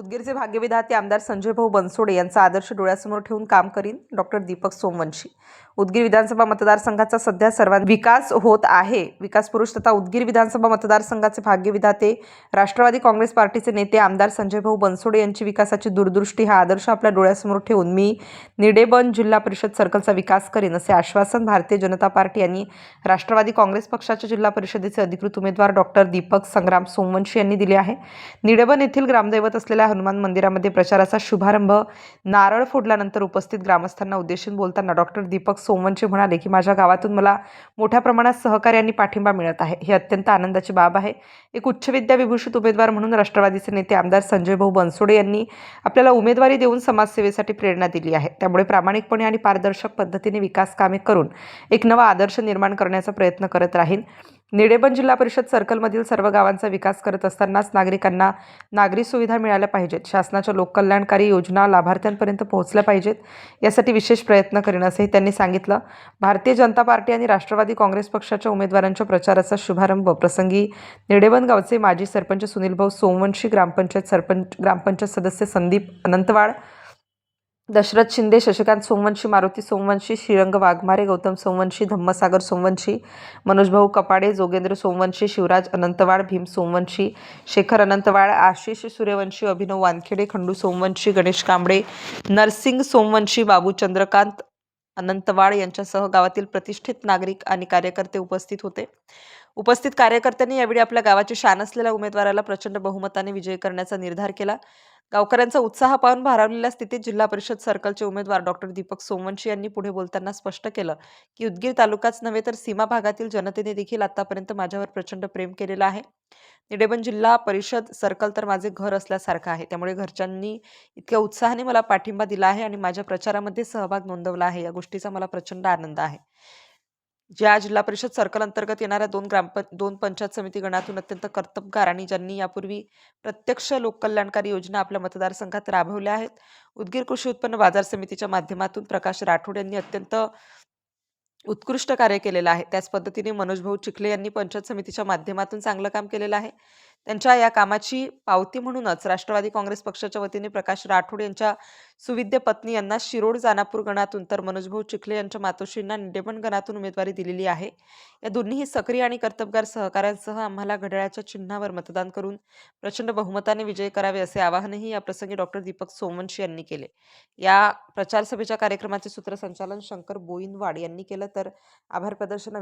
उदगीरचे भाग्यविधाते आमदार संजय भाऊ बनसोडे यांचा आदर्श डोळ्यासमोर ठेवून काम करीन डॉक्टर दीपक सोमवंशी। उदगीर विधानसभा मतदारसंघाचा सध्या सर्वांचा विकास होत आहे। विकास पुरुष तथा उदगीर विधानसभा मतदारसंघाचे भाग्यविधाते राष्ट्रवादी काँग्रेस पार्टीचे नेते आमदार संजय भाऊ बनसोडे यांची विकासाची दूरदृष्टी हा आदर्श आपल्या डोळ्यासमोर ठेवून मी निडेबन जिल्हा परिषद सर्कलचा विकास करीन असे आश्वासन भारतीय जनता पार्टी यांनी राष्ट्रवादी काँग्रेस पक्षाच्या जिल्हा परिषदेचे अधिकृत उमेदवार डॉक्टर दीपक संग्राम सोमवंशी यांनी दिले आहे। निडेबन येथील ग्रामदैवत असलेल्या हनुमान मंदिरामध्ये प्रचाराचा शुभारंभ नारळ फोडल्यानंतर उपस्थित ग्रामस्थांना उद्देशून बोलताना डॉक्टर दीपक सोमवंशी म्हणाले की माझ्या गावातून मला मोठ्या प्रमाणात सहकार्य आणि पाठिंबा मिळत आहे। ही अत्यंत आनंदाची बाब आहे। एक उच्च विद्या विभूषित उमेदवार म्हणून राष्ट्रवादीचे नेते आमदार संजय भाऊ बनसोडे यांनी आपल्याला उमेदवारी देऊन समाजसेवेसाठी प्रेरणा दिली आहे। त्यामुळे प्रामाणिकपणे आणि पारदर्शक पद्धतीने विकास कामे करून एक नवा आदर्श निर्माण करण्याचा प्रयत्न करत राहीन। निडेबन जिल्हा परिषद सर्कलमधील सर्व गावांचा विकास करत असतानाच नागरिकांना नागरी सुविधा मिळाल्या पाहिजेत। शासनाच्या लोककल्याणकारी योजना लाभार्थ्यांपर्यंत पोहोचल्या पाहिजेत, यासाठी विशेष प्रयत्न करेन असेही त्यांनी सांगितलं। भारतीय जनता पार्टी आणि राष्ट्रवादी काँग्रेस पक्षाच्या उमेदवारांच्या प्रचाराचा शुभारंभ प्रसंगी निडेबन गावचे माजी सरपंच सुनील भाऊ सोमवंशी, ग्रामपंचायत सदस्य संदीप अनंतवाड, दशरथ शिंदे, शशिकांत सोमवंशी, मारुती सोमवंशी, श्रीरंग वाघमारे, गौतम सोमवंशी, धम्मसागर सोमवंशी, मनोजभाऊ कपाडे, जोगेंद्र सोमवंशी, शिवराज अनंतवाड, भीम सोमवंशी, शेखर अनंतवाड, आशिष सूर्यवंशी, अभिनव वानखेडे, खंडू सोमवंशी, गणेश कांबळे, नरसिंग सोमवंशी, बाबू चंद्रकांत अनंतवाड यांच्यासह गावातील प्रतिष्ठित नागरिक आणि कार्यकर्ते उपस्थित होते। उपस्थित कार्यकर्त्यांनी यावेळी आपल्या गावाची शान असलेल्या उमेदवाराला प्रचंड बहुमताने विजयी करण्याचा निर्धार केला। गावकऱ्यांचा उत्साह पाहून भारावलेल्या स्थितीत जिल्हा परिषद सर्कलचे उमेदवार डॉक्टर दीपक सोमवंशी यांनी पुढे बोलताना स्पष्ट केलं की उदगीर तालुकाच नव्हे तर सीमा भागातील जनतेने देखील आतापर्यंत माझ्यावर प्रचंड प्रेम केलेलं आहे। निडेबन जिल्हा परिषद सर्कल तर माझे घर असल्यासारखं आहे। त्यामुळे घरच्यांनी इतक्या उत्साहाने मला पाठिंबा दिला आहे आणि माझ्या प्रचारामध्ये सहभाग नोंदवला आहे। या गोष्टीचा मला प्रचंड आनंद आहे। ज्या जिल्हा परिषद सर्कल अंतर्गत येणाऱ्या दोन पंचायत समिती गणातून अत्यंत कर्तबगार आणि ज्यांनी यापूर्वी प्रत्यक्ष लोककल्याणकारी योजना आपल्या मतदारसंघात राबवल्या आहेत, उदगीर कृषी उत्पन्न बाजार समितीच्या माध्यमातून प्रकाश राठोड यांनी अत्यंत उत्कृष्ट कार्य केलेलं आहे। त्याच पद्धतीने मनोज भाऊ चिखले यांनी पंचायत समितीच्या माध्यमातून चांगलं काम केलेलं आहे। त्यांच्या या कामाची पावती म्हणूनच राष्ट्रवादी काँग्रेस पक्षाच्या वतीने प्रकाश राठोड यांच्या सुविद्य पत्नी यांना शिरोड जानापूर गणातून तर मनोज भाऊ चिखले यांच्या मातोश्रींना निडेबन गणातून उमेदवारी दिलेली आहे। या दोन्ही सक्रिय आणि कर्तबगार सहकाऱ्यांसह आम्हाला घड्याळाच्या चिन्हावर मतदान करून प्रचंड बहुमताने विजय करावे असे आवाहनही या प्रसंगी डॉक्टर दीपक सोमवंशी यांनी केले। या प्रचार सभेच्या कार्यक्रमाचे सूत्रसंचालन शंकर बोईनवाड यांनी केलं, तर आभार प्रदर्शन